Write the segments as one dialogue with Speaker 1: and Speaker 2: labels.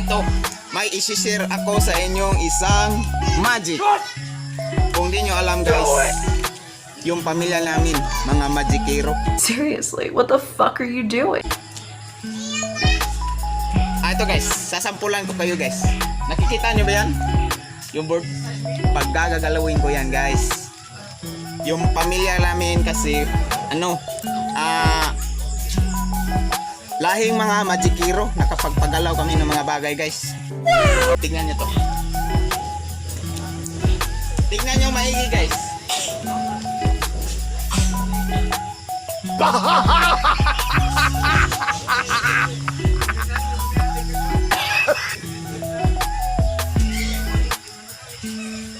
Speaker 1: ito, may isi-share ako sa inyong isang magic. Kung di nyo alam guys, yung pamilya namin, mga magikero.
Speaker 2: Seriously, what the fuck are you doing?
Speaker 1: Ito guys, sasampulan ko kayo guys. Nakikita nyo ba yan? Yung board, pag gagagalawin ko yan guys. Yung pamilya namin kasi, lahing mga magikero, nakapagpagalaw kami ng mga bagay guys. Tingnan nyo to. Tingnan nyo maigi guys.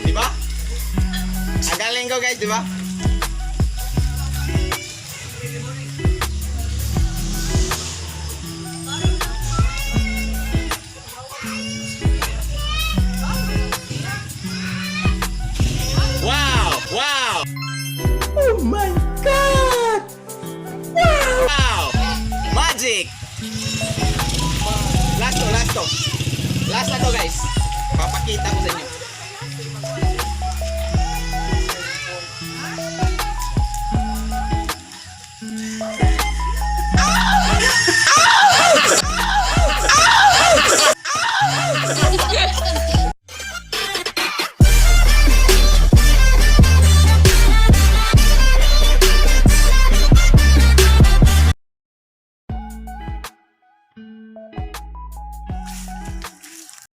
Speaker 1: Diba? Ang galing ko guys, diba? Wow! Wow!
Speaker 2: Oh my god!
Speaker 1: Wow! Magic! Last to. Last na to guys. Papakita ko sa inyo.